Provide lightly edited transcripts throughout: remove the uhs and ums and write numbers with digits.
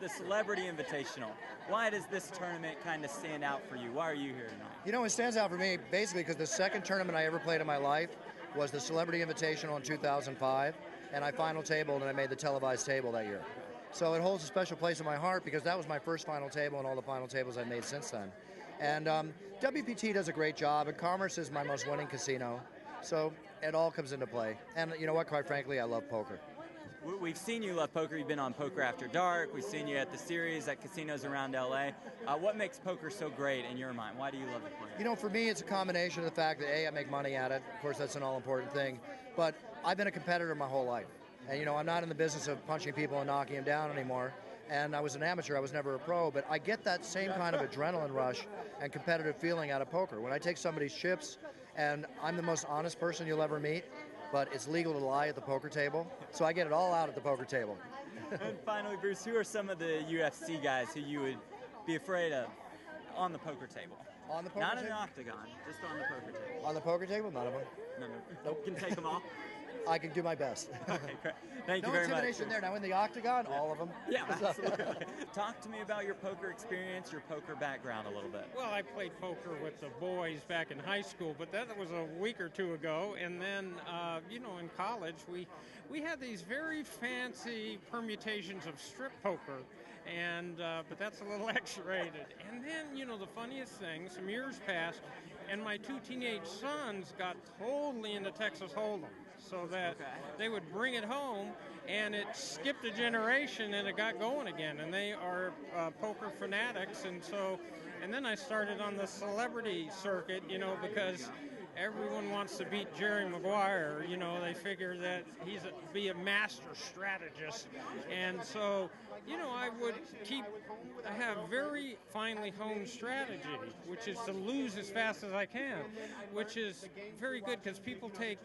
the Celebrity Invitational. Why does this tournament kind of stand out for you? Why are you here tonight? You know, it stands out for me basically because the second tournament I ever played in my life was the Celebrity Invitational in 2005, and I final tabled and I made the televised table that year. So it holds a special place in my heart because that was my first final table and all the final tables I've made since then. And WPT does a great job, and Commerce is my most winning casino. So it all comes into play. And you know what, quite frankly, I love poker. We've seen you love poker. You've been on Poker After Dark. We've seen you at the series at casinos around LA. What makes poker so great in your mind? Why do you love it? You know, for me, it's a combination of the fact that, A, I make money at it. Of course, that's an all-important thing. But I've been a competitor my whole life. And, you know, I'm not in the business of punching people and knocking them down anymore. And I was an amateur. I was never a pro. But I get that same kind of adrenaline rush and competitive feeling out of poker. When I take somebody's chips, and I'm the most honest person you'll ever meet, but it's legal to lie at the poker table. So I get it all out at the poker table. And finally, Bruce, who are some of the UFC guys who you would be afraid of on the poker table? On the poker Not table? in the octagon, just on the poker table. On the poker table? None of them. No. Nope. You can take them all? I can do my best. Okay, great. Thank you No very much. intimidation there. Now in the octagon, all of them. Yeah, absolutely. Talk to me about your poker experience, your poker background a little bit. Well, I played poker with the boys back in high school, but that was a week or two ago. And then, in college, we had these very fancy permutations of strip poker, and but that's a little X-rated. And then, the funniest thing, some years passed, and my two teenage sons got totally into Texas Hold'em, so that they would bring it home, and it skipped a generation, and it got going again. And they are poker fanatics, and then I started on the celebrity circuit, because everyone wants to beat Jerry Maguire. They figure that be a master strategist. And so, I have very finely honed strategy, which is to lose as fast as I can, which is very good because people take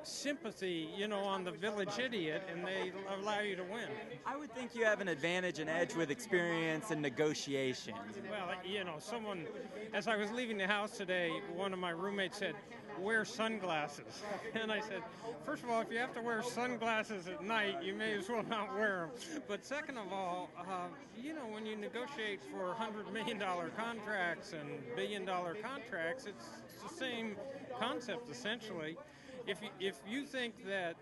sympathy, on the village idiot, and they allow you to win. I would think you have an advantage, an edge with experience and negotiations. Well, someone, as I was leaving the house today, one of my roommates said, wear sunglasses. And I said, first of all, if you have to wear sunglasses at night, you may as well not wear them. But second of all, when you negotiate for $100 million contracts and billion-dollar contracts, it's the same concept, essentially. If you think that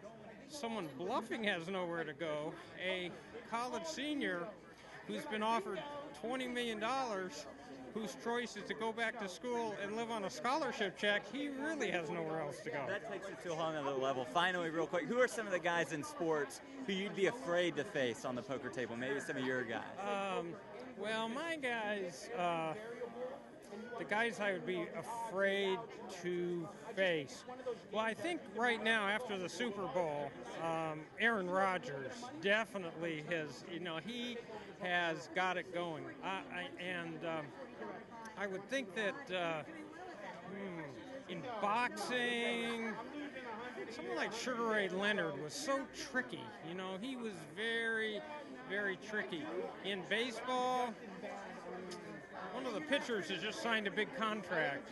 someone bluffing has nowhere to go, a college senior who's been offered $20 million, whose choice is to go back to school and live on a scholarship check, he really has nowhere else to go. That takes it to a whole other level. Finally, real quick, who are some of the guys in sports who you'd be afraid to face on the poker table? Maybe some of your guys. Well, my guys, the guys I would be afraid to face. Well, I think right now, after the Super Bowl, Aaron Rodgers definitely he has got it going. I would think that in boxing, someone like Sugar Ray Leonard was so tricky. He was very, very tricky. In baseball, one of the pitchers has just signed a big contract.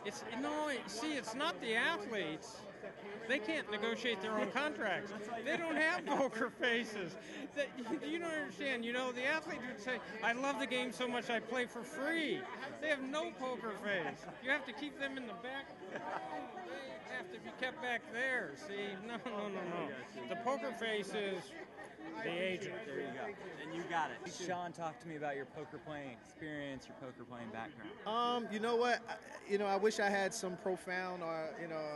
It's not the athletes. They can't negotiate their own contracts. They don't have poker faces. You don't understand. The athlete would say, I love the game so much I play for free. They have no poker face. You have to keep them in the back. They have to be kept back there. See, no. The poker face is the agent. There you go. And you got it. Shawn, talk to me about your poker playing experience, your poker playing background. You know what? I wish I had some profound or,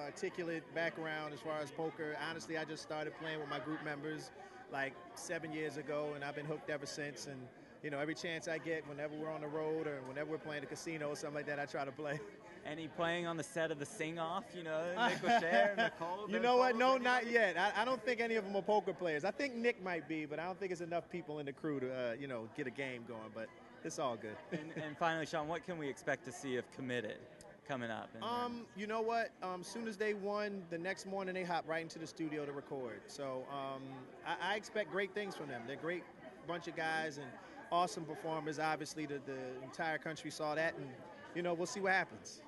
articulate background as far as poker. Honestly, I just started playing with my group members like 7 years ago, and I've been hooked ever since. And, every chance I get, whenever we're on the road or whenever we're playing a casino or something like that, I try to play. Any playing on the set of the Sing-Off, Nick Lachey and Nicole? You know what? No, not yet. I don't think any of them are poker players. I think Nick might be, but I don't think there's enough people in the crew to, get a game going. But it's all good. And finally, Shawn, what can we expect to see of Committed coming up? You know what? Soon as they won, the next morning they hop right into the studio to record. So I expect great things from them. They're a great bunch of guys and awesome performers. Obviously, the entire country saw that, and we'll see what happens.